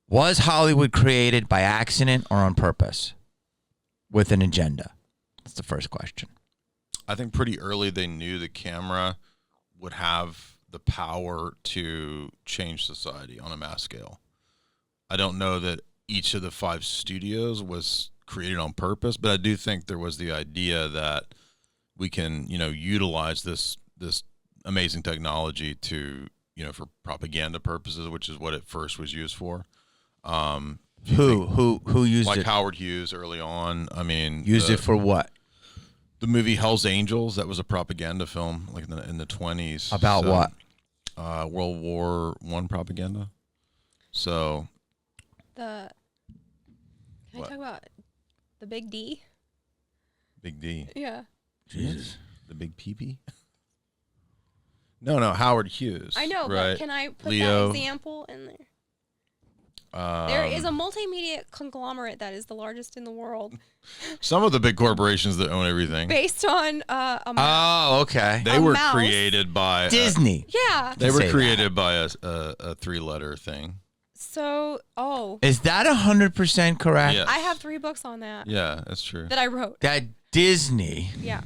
Was Hollywood created by accident or on purpose with an agenda? That's the first question. I think pretty early they knew the camera would have the power to change society on a mass scale. I don't know that each of the 5 studios was created on purpose, but I do think there was the idea that we can, utilize this amazing technology to, for propaganda purposes, which is what it first was used for. Who used like it? Howard Hughes early on. I mean, Used it for what? The movie Hell's Angels, that was a propaganda film, like in the 20s. About what? World War I propaganda. So. Can I talk about the Big D? Big D. Yeah. Jesus. The Big Pee-Pee? No, Howard Hughes. I know, right? but can I put Leo. that example in there? There is a multimedia conglomerate that is the largest in the world. Some of the big corporations that own everything. Based on a mouse. Oh, okay. They were created by Disney. Yeah. They were created by a 3-letter thing. So, Is that 100% correct? Yes. I have 3 books on that. Yeah, that's true. That I wrote. That Disney, Yeah.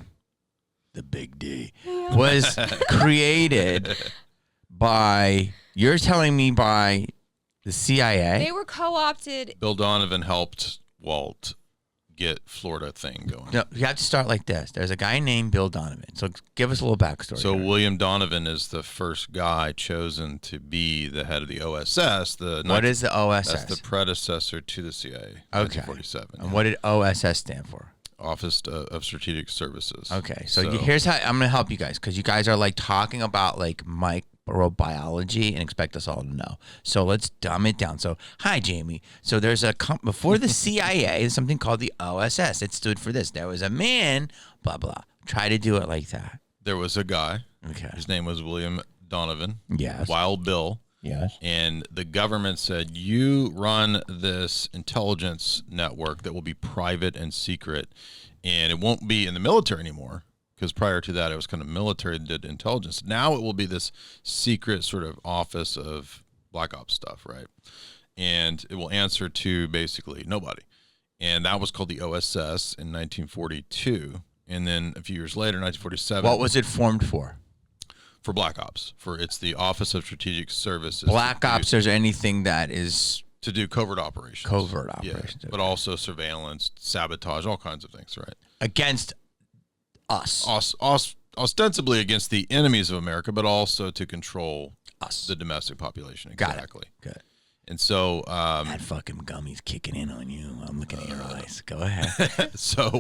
the Big D, was created by, you're telling me by the CIA? They were co-opted. Bill Donovan helped Walt get Florida thing going. No, you have to start like this. There's a guy named Bill Donovan. So give us a little backstory. So here. William Donovan is the first guy chosen to be the head of the OSS. What is the OSS? That's the predecessor to the CIA. Okay. 1947. And what did OSS stand for? Office of Strategic Services. Okay, so here's how I'm going to help you guys, because you guys are like talking about like microbiology and expect us all to know. So let's dumb it down. So, hi, Jamie. So there's before the CIA, there's something called the OSS. It stood for this. There was a man, blah, blah. Try to do it like that. There was a guy. Okay. His name was William Donovan. Yes. Wild Bill. Yes. And the government said, you run this intelligence network that will be private and secret, and it won't be in the military anymore, because prior to that, it was kind of military that did intelligence. Now it will be this secret sort of office of black ops stuff, right? And it will answer to basically nobody. And that was called the OSS in 1942. And then a few years later, 1947. What was it formed for? For Black Ops. It's the Office of Strategic Services. Black Ops, there's anything that is... To do covert operations. Covert operations. Yeah, but also surveillance, sabotage, all kinds of things, right? Against us. Ostensibly against the enemies of America, but also to control us, the domestic population. Exactly. Got it. Good. And so... that fucking gummy's kicking in on you. I'm looking at your eyes. Go ahead. So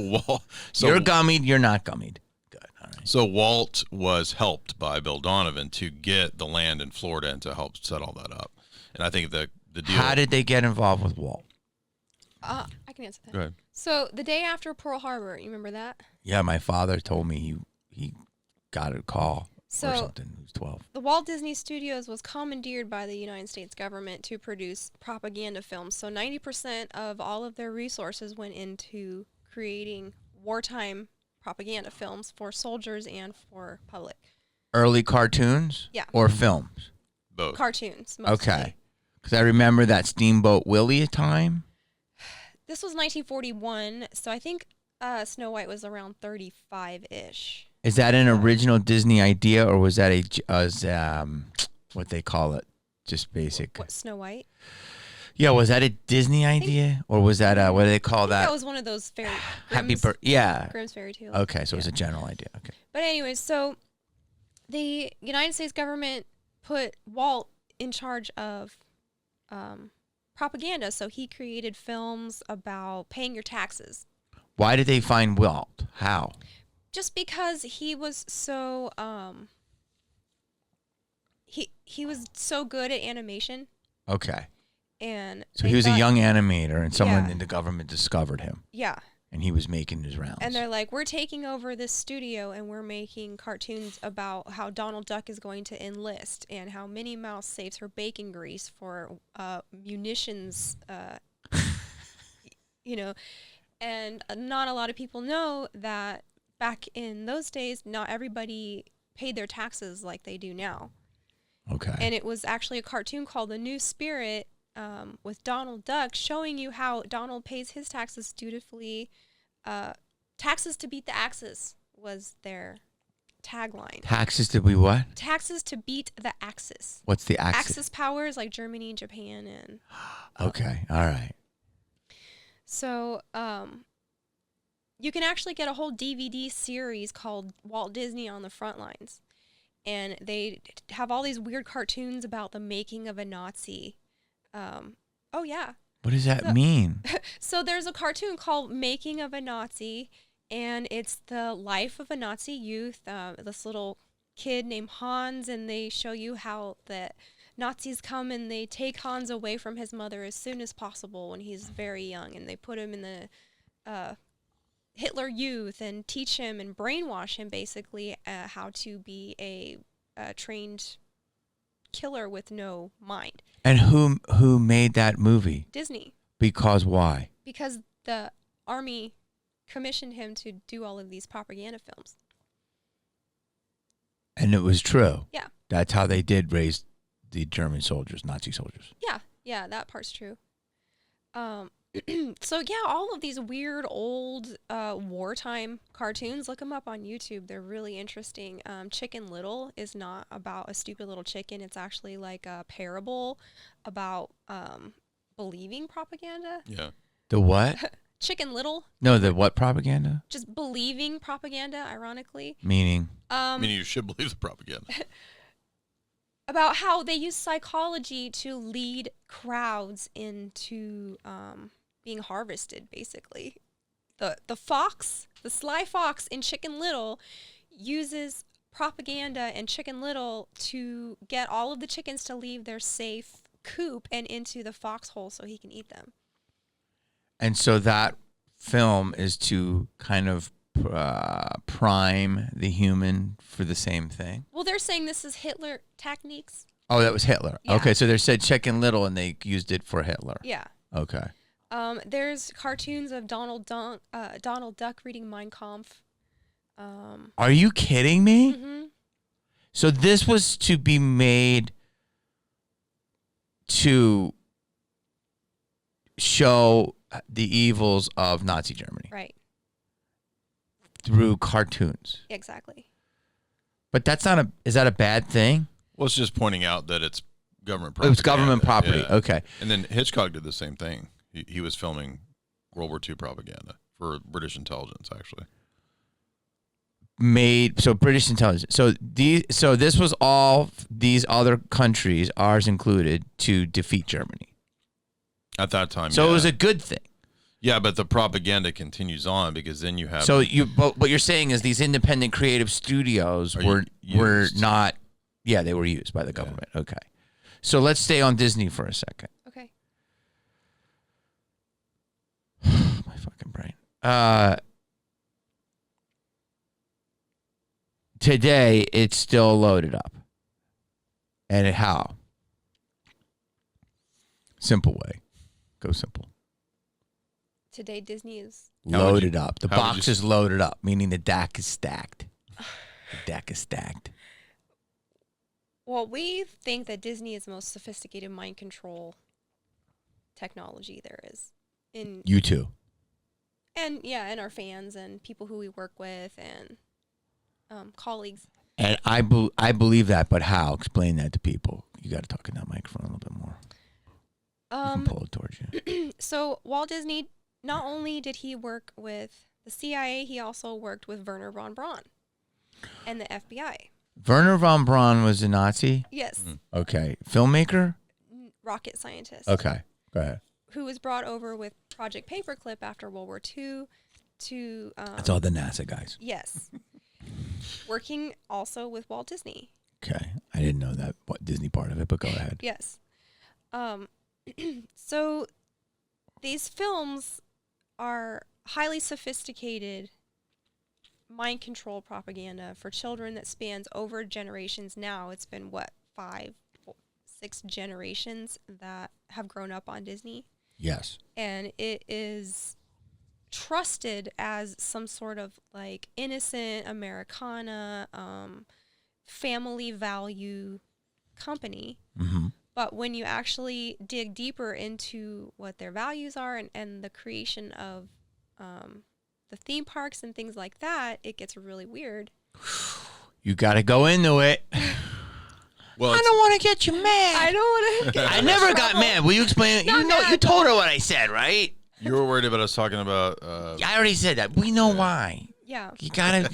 you're gummied, you're not gummied. Good. All right. So Walt was helped by Bill Donovan to get the land in Florida and to help set all that up. And I think the deal... How did they get involved with Walt? I can answer that. Go ahead. So the day after Pearl Harbor, you remember that? Yeah, my father told me he got a call or something. He was 12. The Walt Disney Studios was commandeered by the United States government to produce propaganda films. So 90% of all of their resources went into creating wartime propaganda films for soldiers and for public. Early cartoons? Yeah. Or films? Both. Cartoons, mostly. Okay. Because I remember that Steamboat Willie time. This was 1941, so I think Snow White was around 35-ish. Is that an original Disney idea, or was that what they call it? Just basic. What, Snow White? Yeah, was that a Disney idea, or was that what do they call that? That was one of those fairy. Happy Birthday. Yeah. Grimm's fairy tales. Okay, so it was a general idea. Okay. But anyways, so the United States government put Walt in charge of propaganda, so he created films about paying your taxes. Why did they find Walt? How? Just because he was so he was so good at animation. Okay. And so he was a young animator, and someone Yeah. in the government discovered him. Yeah. And he was making his rounds. And they're like, we're taking over this studio and we're making cartoons about how Donald Duck is going to enlist and how Minnie Mouse saves her bacon grease for munitions, And not a lot of people know that back in those days, not everybody paid their taxes like they do now. Okay. And it was actually a cartoon called The New Spirit with Donald Duck, showing you how Donald pays his taxes dutifully. Taxes to beat the Axis was their tagline. Taxes to be what? Taxes to beat the Axis. What's the Axis? Axis powers like Germany, Japan, and Okay, all right. so you can actually get a whole DVD series called Walt Disney on the Front Lines, and they have all these weird cartoons about the making of a Nazi. Oh yeah. What does that mean? So there's a cartoon called Making of a Nazi, and it's the life of a Nazi youth, this little kid named Hans, and they show you how the Nazis come and they take Hans away from his mother as soon as possible when he's very young, and they put him in the Hitler Youth and teach him and brainwash him basically how to be a trained killer with no mind. And who made that movie? Disney. Because why? Because the army commissioned him to do all of these propaganda films. And it was true. Yeah. That's how they did raise the German soldiers, Nazi soldiers. Yeah, that part's true. So yeah, all of these weird old wartime cartoons, look them up on YouTube. They're really interesting. Chicken Little is not about a stupid little chicken. It's actually like a parable about believing propaganda. Yeah. The what? Chicken Little. No, the what propaganda? Just believing propaganda, ironically. Meaning? I mean, you should believe the propaganda. About how they use psychology to lead crowds into being harvested, basically. The fox, the sly fox in Chicken Little, uses propaganda and Chicken Little to get all of the chickens to leave their safe coop and into the foxhole so he can eat them. And so that film is to kind of prime the human for the same thing? Well, they're saying this is Hitler techniques. Oh, that was Hitler. Yeah. Okay, so they said Chicken Little and they used it for Hitler. Yeah. Okay. There's cartoons of Donald Duck reading Mein Kampf. Are you kidding me? Mm-hmm. So this was to be made to show the evils of Nazi Germany Right. through cartoons. Exactly. But that's not is that a bad thing? Well, it's just pointing out that it's government It property. was government property. Yeah. Okay. And then Hitchcock did the same thing. He was filming World War II propaganda for British intelligence, actually. So British intelligence. So this was all these other countries, ours included, to defeat Germany. At that time, So yeah. it was a good thing. Yeah, but the propaganda continues on because then you have... So but what you're saying is these independent creative studios were used. not, yeah, they were used by the government. Okay. So let's stay on Disney for a second. Okay. My fucking brain. Today, it's still loaded up. And how? Simple way. Go simple. Today, Disney is... Loaded up. The how would box you- is loaded up, meaning the deck is stacked. The deck is stacked. Well, we think that Disney is the most sophisticated mind control technology there is. You too. And our fans and people who we work with and colleagues. And I believe that, but how? Explain that to people. You got to talk in that microphone a little bit more. You can pull it towards you. So Walt Disney, not only did he work with the CIA, he also worked with Werner von Braun and the FBI. Werner von Braun was a Nazi? Yes. Okay. Filmmaker? Rocket scientist. Okay. Go ahead. Who was brought over with Project Paperclip after World War II to... That's all the NASA guys. Yes. Working also with Walt Disney. Okay. I didn't know that Disney part of it, but go ahead. Yes. So these films are highly sophisticated mind control propaganda for children that spans over generations now. It's been, 6 generations that have grown up on Disney. Yes. And it is trusted as some sort of like innocent Americana family value company. Mm-hmm. But when you actually dig deeper into what their values are and the creation of the theme parks and things like that, it gets really weird. You got to go into it. Well, I don't want to get you mad. I don't want to. I never got mad. Will you explain? Not You know, mad, you told her what I said, right? you were worried about us talking about. I already said that. We know why. Yeah. You gotta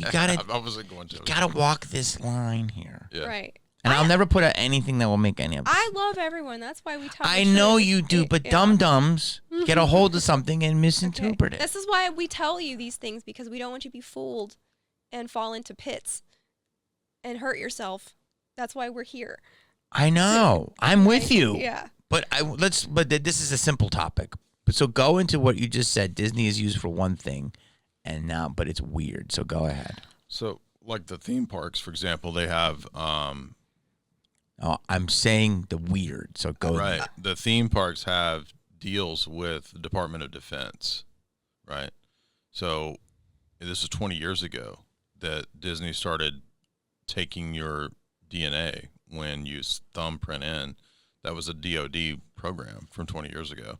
I wasn't going to. gotta walk this line here. Yeah. Right. And I'll never put out anything that will make any of. I love everyone. That's why we tell. I the know truth. you do, but Yeah. dum-dums get a hold of something and Okay. misinterpret it. This is why we tell you these things, because we don't want you to be fooled and fall into pits and hurt yourself. That's why we're here. I know. I'm with you. Yeah. But this is a simple topic. But so go into what you just said. Disney is used for one thing, but it's weird. So go ahead. So, like the theme parks, for example, they have Oh, I'm saying the weird. So go. right. The theme parks have deals with the Department of Defense, right? So, this is 20 years ago that Disney started taking your DNA when you thumbprint in. That was a DoD program from 20 years ago.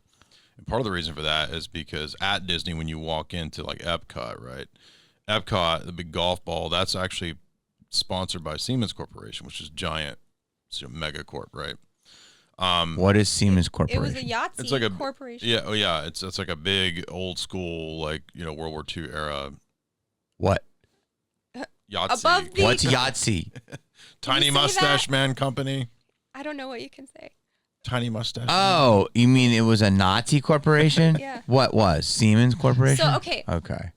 And part of the reason for that is because at Disney, when you walk into like Epcot, right? Epcot, the big golf ball, that's actually sponsored by Siemens Corporation, which is giant, mega corp, right? What is Siemens It Corporation? was a Yahtzee It's like a corporation. Yeah, oh yeah, it's like a big old school, like, World War II era What? Yahtzee. Above the- What's Yahtzee? Tiny you say Mustache that? Man Company. I don't know what you can say. Tiny Mustache. Oh, you mean it was a Nazi corporation? Yeah. What was Siemens Corporation? So, okay. Okay.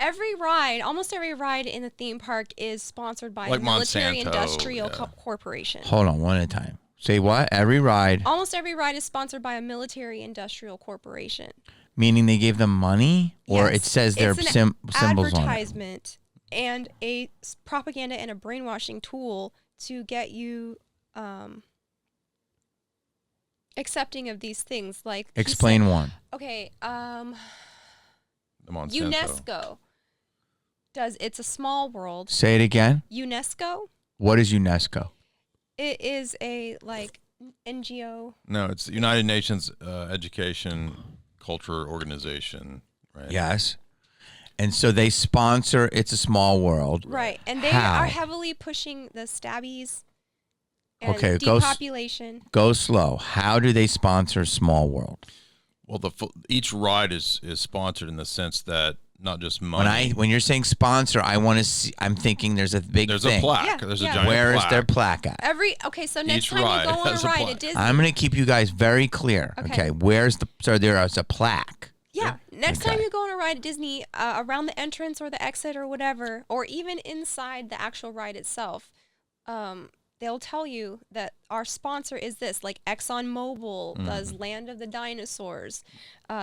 Almost every ride in the theme park is sponsored by Like a military Monsanto, industrial yeah. corporation. Hold on, one at a time. Say what? Every ride, Almost every ride is sponsored by a military industrial corporation. meaning they gave them money, or Yes. it says their It's an symbols on it. advertisement and a propaganda and a brainwashing tool to get you accepting of these things. Like he Explain said- one. Okay, The Monsanto. UNESCO does It's a Small World. Say it again. UNESCO, What is UNESCO? it is a like NGO. No, it's the United Nations Education Culture Organization, right? Yes. And so they sponsor It's a Small World. Right, and they How? are heavily pushing the stabbies and Okay, go depopulation. Go slow. How do they sponsor Small World? Well, each ride is sponsored in the sense that not just money. When you're saying sponsor, I want to see. I'm thinking there's a big There's thing. a plaque. Yeah, There's yeah. a giant Where is plaque. their plaque at? So next Each time ride you go on a has a ride plaque. at Disney, I'm going to keep you guys very clear. Okay. Where's so there is a plaque. yeah, next time Okay. you go on a ride at Disney, around the entrance or the exit or whatever, or even inside the actual ride itself, they'll tell you that our sponsor is this. Like ExxonMobil does Land of the Dinosaurs.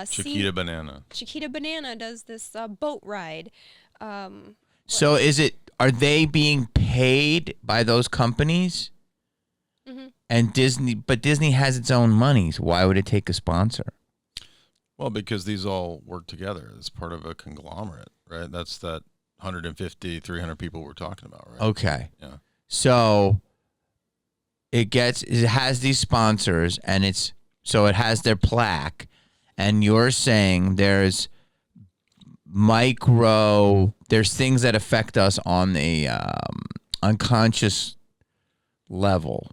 Chiquita Banana. Chiquita Banana does this boat ride. So are they being paid by those companies? Mhm. And Disney has its own money. So why would it take a sponsor? Well, because these all work together. It's part of a conglomerate, right? That's that 150, 300 people we're talking about, right? Okay. Yeah. So it has these sponsors, and it has their plaque, and you're saying there's things that affect us on the unconscious level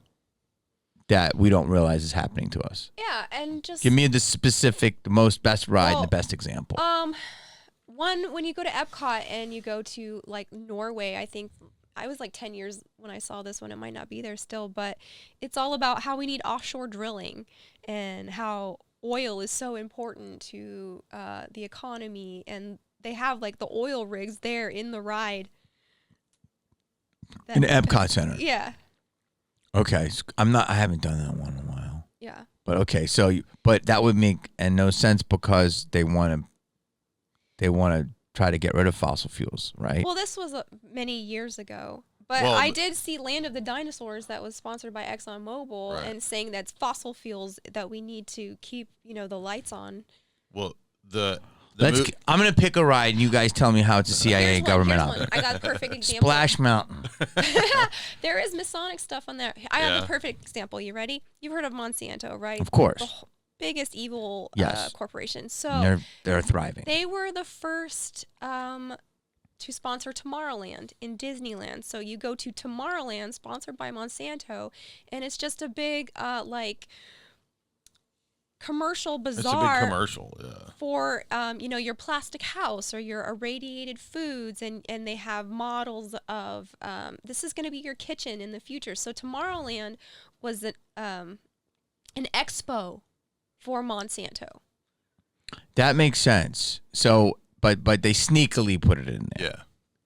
that we don't realize is happening to us. Yeah, and just Give me the most best ride and Well, the best example. one, when you go to Epcot and you go to like Norway, I think I was like 10 years when I saw this one. It might not be there still, but it's all about how we need offshore drilling and how oil is so important to the economy. And they have like the oil rigs there in the ride. In the Epcot Center. Yeah, Okay. I haven't done that one in a while. yeah. But okay, but that would make no sense because they want to try to get rid of fossil fuels, right? Well, this was many years ago. But Well, I did see Land of the Dinosaurs that was sponsored by ExxonMobil Right. and saying that's fossil fuels that we need to keep, the lights on. Well, I'm gonna pick a ride, and you guys tell me how it's a CIA Here's government one. option. I got a perfect example. Splash Mountain. There is Masonic stuff on there. I have a perfect example. You ready? You've heard of Monsanto, right? Of course. The biggest evil corporation. So they're thriving. They were the first to sponsor Tomorrowland in Disneyland. So you go to Tomorrowland, sponsored by Monsanto, and it's just a big commercial bazaar. It's a big commercial, for your plastic house or your irradiated foods, and they have models of this is going to be your kitchen in the future. So Tomorrowland was an expo for Monsanto. That makes sense. So, but they sneakily put it in there.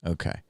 Yeah. Okay.